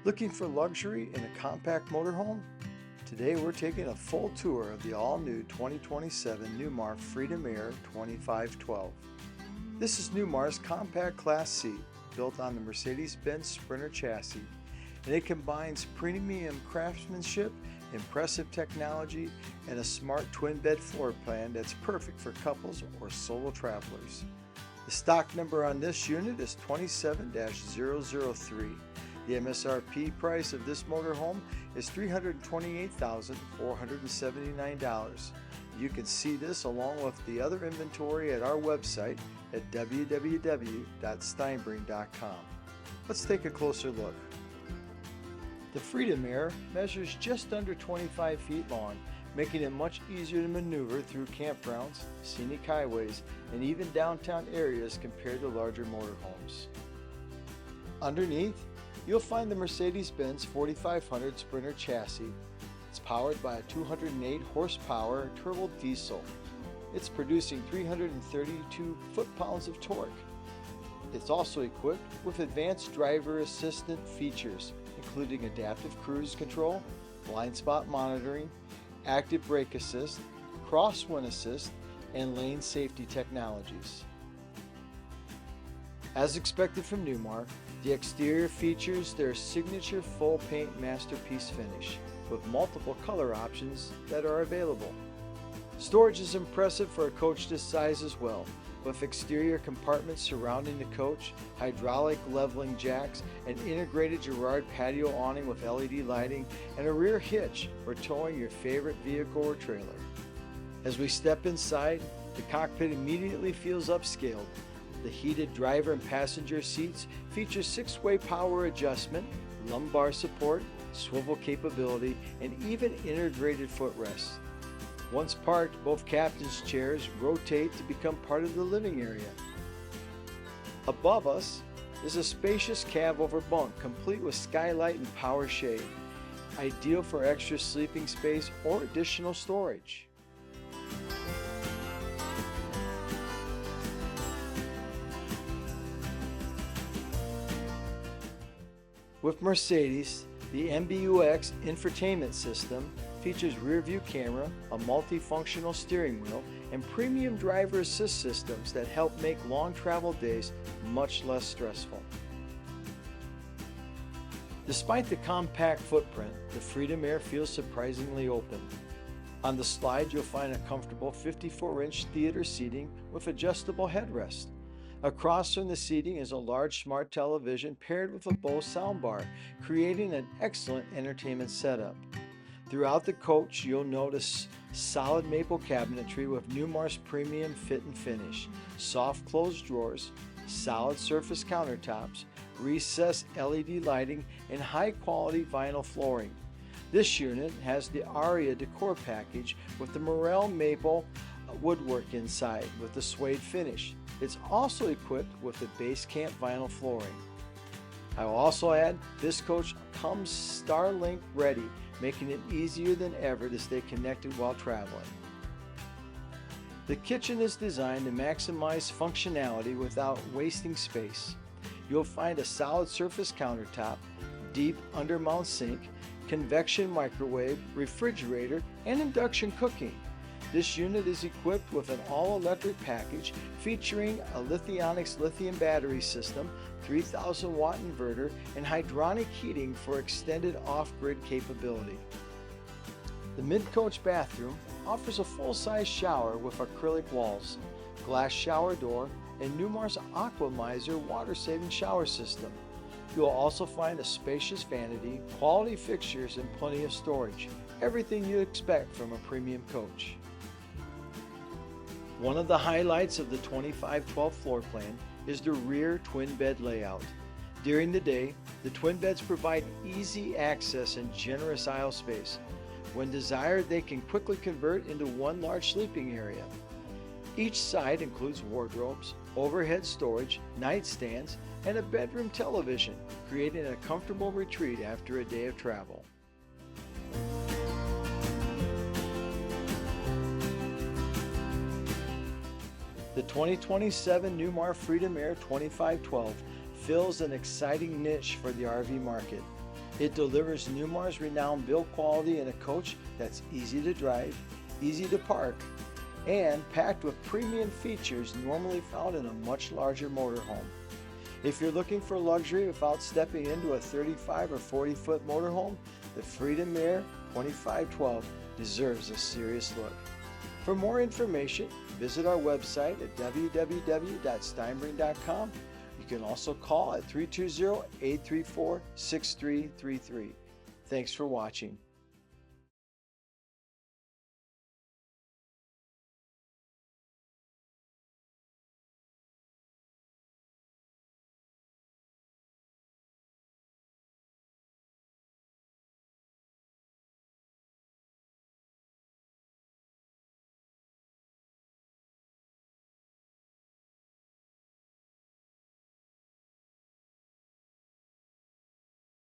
Looking for luxury in a compact motorhome? Today we're taking a full tour of the all-new 2027 Newmar Freedom Aire 2512. This is Newmar's compact Class C, built on the Mercedes-Benz Sprinter chassis, and it combines premium craftsmanship, impressive technology, and a smart twin-bed floor plan that's perfect for couples or solo travelers. The stock number on this unit is 27-003. The MSRP price of this motorhome is $328,479. You can see this along with the other inventory at our website at www.steinbring.com. Let's take a closer look. The Freedom Aire measures just under 25 feet long, making it much easier to maneuver through campgrounds, scenic highways, and even downtown areas compared to larger motorhomes. Underneath, you'll find the Mercedes-Benz 4500 Sprinter chassis. It's powered by a 208 horsepower turbo diesel. It's producing 332 foot-pounds of torque. It's also equipped with advanced driver assistant features, including adaptive cruise control, blind spot monitoring, active brake assist, crosswind assist, and lane safety technologies. As expected from Newmar, the exterior features their signature full paint masterpiece finish with multiple color options that are available. Storage is impressive for a coach this size as well, with exterior compartments surrounding the coach, hydraulic leveling jacks, an integrated Girard patio awning with LED lighting, and a rear hitch for towing your favorite vehicle or trailer. As we step inside, the cockpit immediately feels upscaled. The heated driver and passenger seats feature 6-way power adjustment, lumbar support, swivel capability, and even integrated footrests. Once parked, both captain's chairs rotate to become part of the living area. Above us is a spacious cab-over bunk complete with skylight and power shade, ideal for extra sleeping space or additional storage. With Mercedes, the MBUX infotainment system features rear-view camera, a multifunctional steering wheel, and premium driver assist systems that help make long travel days much less stressful. Despite the compact footprint, the Freedom Aire feels surprisingly open. On the slide, you'll find a comfortable 54-inch theater seating with adjustable headrest. Across from the seating is a large smart television paired with a Bose soundbar, creating an excellent entertainment setup. Throughout the coach, you'll notice solid maple cabinetry with Newmar's premium fit and finish, soft closed drawers, solid surface countertops, recessed LED lighting, and high-quality vinyl flooring. This unit has the Aire decor package with the morel maple woodwork inside with the suede finish. It's also equipped with the base camp vinyl flooring. I will also add, this coach comes Starlink ready, making it easier than ever to stay connected while traveling. The kitchen is designed to maximize functionality without wasting space. You'll find a solid surface countertop, deep undermount sink, convection microwave, refrigerator, and induction cooking. This unit is equipped with an all-electric package featuring a Lithionics lithium battery system, 3,000 watt inverter, and hydronic heating for extended off-grid capability. The mid-coach bathroom offers a full-size shower with acrylic walls, glass shower door, and Newmar's Aquamizer water-saving shower system. You'll also find a spacious vanity, quality fixtures, and plenty of storage. Everything you expect from a premium coach. One of the highlights of the 2512 floor plan is the rear twin bed layout. During the day, the twin beds provide easy access and generous aisle space. When desired, they can quickly convert into one large sleeping area. Each side includes wardrobes, overhead storage, nightstands, and a bedroom television, creating a comfortable retreat after a day of travel. The 2027 Newmar Freedom Aire 2512 fills an exciting niche for the RV market. It delivers Newmar's renowned build quality in a coach that's easy to drive, easy to park, and packed with premium features normally found in a much larger motorhome. If you're looking for luxury without stepping into a 35 or 40 foot motorhome, the Freedom Aire 2512 deserves a serious look. For more information, visit our website at www.steinbring.com. You can also call at 320-834-6333. Thanks for watching.